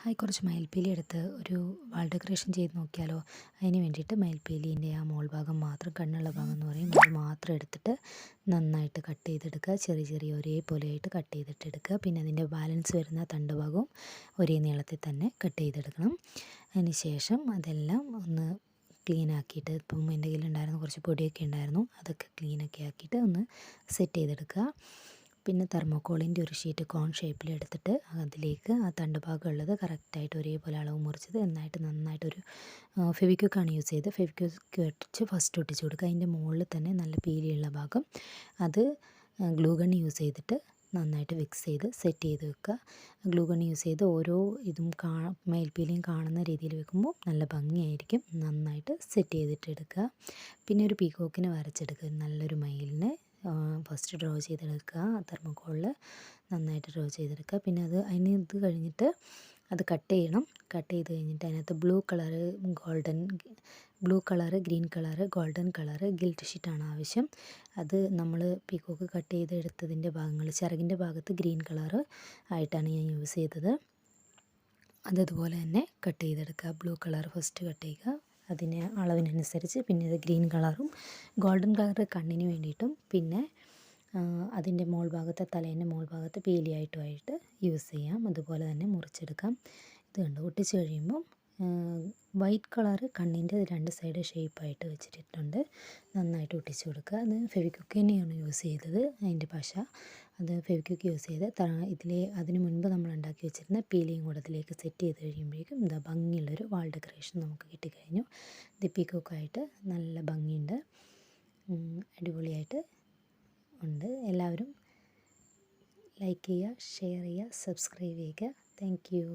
Hi, കുറച്ച് മയിൽപ്പീലി എടുത്ത് ഒരു വാൾ ഡെക്കറേഷൻ ചെയ്ത് നോക്കിയാലോ? അതിന് വേണ്ടിയിട്ട് മയിൽപ്പീലീൻ്റെ ആ മോൾ ഭാഗം മാത്രം, കണ്ണുള്ള ഭാഗം എന്ന് പറയും, അത് മാത്രം എടുത്തിട്ട് നന്നായിട്ട് കട്ട് ചെയ്തെടുക്കുക. ചെറിയ ചെറിയ ഒരേപോലെയായിട്ട് കട്ട് ചെയ്തിട്ട് എടുക്കുക. പിന്നെ അതിൻ്റെ ബാലൻസ് വരുന്ന തണ്ട് ഭാഗവും ഒരേ നീളത്തിൽ തന്നെ കട്ട് ചെയ്തെടുക്കണം. അതിന് ശേഷം അതെല്ലാം ഒന്ന് ക്ലീൻ ആക്കിയിട്ട്, ഇപ്പം എൻ്റെ കയ്യിലുണ്ടായിരുന്ന കുറച്ച് പൊടിയൊക്കെ ഉണ്ടായിരുന്നു, അതൊക്കെ ക്ലീനൊക്കെ ആക്കിയിട്ട് ഒന്ന് സെറ്റ് ചെയ്തെടുക്കുക. പിന്നെ തെർമോക്കോളിൻ്റെ ഒരു ഷീറ്റ് കോൺ ഷേപ്പിൽ എടുത്തിട്ട് അതിലേക്ക് ആ തണ്ട് ഭാഗം ഉള്ളത് കറക്റ്റായിട്ട് ഒരേപോലെ അളവ് മുറിച്ചത് നന്നായിട്ടൊരു ഫെവിക്വിക്കാണ് യൂസ് ചെയ്ത് ഫെവിക്വിക്ക് വെച്ച് ഫസ്റ്റ് ഒട്ടിച്ച് കൊടുക്കുക. അതിൻ്റെ മുകളിൽ തന്നെ നല്ല പീലിയുള്ള ഭാഗം അത് ഗ്ലൂ ഗൺ യൂസ് ചെയ്തിട്ട് നന്നായിട്ട് മിക്സ് ചെയ്ത് സെറ്റ് ചെയ്ത് വെക്കുക. ഗ്ലൂ ഗൺ യൂസ് ചെയ്ത് ഓരോ ഇതും മയിൽപ്പീലിയും കാണുന്ന രീതിയിൽ വെക്കുമ്പോൾ നല്ല ഭംഗിയായിരിക്കും. നന്നായിട്ട് സെറ്റ് ചെയ്തിട്ട് എടുക്കുക. പിന്നെ ഒരു പീകോക്കിനെ വരച്ചെടുക്കുക. നല്ലൊരു മയിലിനെ ഫസ്റ്റ് ഡ്രോ ചെയ്തെടുക്കുക. തെർമോക്കോളിൽ നന്നായിട്ട് ഡ്രോ ചെയ്തെടുക്കുക. പിന്നെ ഇത് കഴിഞ്ഞിട്ട് അത് കട്ട് ചെയ്യണം. കട്ട് ചെയ്ത് കഴിഞ്ഞിട്ട് അതിനകത്ത് blue colour, green colour, golden colour gilt ഷീറ്റാണ് ആവശ്യം. അത് നമ്മൾ പീകോക്ക് കട്ട് ചെയ്തെടുത്തതിൻ്റെ ഭാഗങ്ങൾ, ചിറകിൻ്റെ ഭാഗത്ത് ഗ്രീൻ കളറ് ആയിട്ടാണ് ഞാൻ യൂസ് ചെയ്തത്. അതുപോലെ തന്നെ കട്ട് ചെയ്തെടുക്കുക. ബ്ലൂ കളർ ഫസ്റ്റ് കട്ട് ചെയ്യുക, അതിന് അളവിനനുസരിച്ച്. പിന്നെ ഇത് ഗ്രീൻ കളറും ഗോൾഡൻ കളറ് കണ്ണിന് വേണ്ടിയിട്ടും, പിന്നെ അതിൻ്റെ മോൾ ഭാഗത്ത്, തലേൻ്റെ മോൾ ഭാഗത്ത് പീലിയായിട്ടുമായിട്ട് യൂസ് ചെയ്യാം. അതുപോലെ തന്നെ മുറിച്ചെടുക്കാം. ഇത് കണ്ട് ഒട്ടിച്ച് കഴിയുമ്പം വൈറ്റ് കളറ് കണ്ണിൻ്റെ രണ്ട് സൈഡ് ഷേപ്പായിട്ട് വെച്ചിട്ടുണ്ട്. നന്നായിട്ട് ഒട്ടിച്ച് കൊടുക്കുക. അത് ഫെവിക്വിക്ക് തന്നെയാണ് യൂസ് ചെയ്തത്. അതിൻ്റെ പശ അത് ഫെവിക്വിക്ക് യൂസ് ചെയ്ത് അതിന് മുൻപ് നമ്മൾ ഉണ്ടാക്കി വെച്ചിരുന്ന പീലിയും കൂടെ അതിലേക്ക് സെറ്റ് ചെയ്ത് കഴിയുമ്പോഴേക്കും ഇതാ ഭംഗിയുള്ളൊരു വാൾ ഡെക്കറേഷൻ നമുക്ക് കിട്ടിക്കഴിഞ്ഞു. ഇത് പീകോക്കായിട്ട് നല്ല ഭംഗിയുണ്ട്, അടിപൊളിയായിട്ട് ഉണ്ട്. എല്ലാവരും ലൈക്ക് ചെയ്യുക, ഷെയർ ചെയ്യുക, സബ്സ്ക്രൈബ് ചെയ്യുക. Thank you.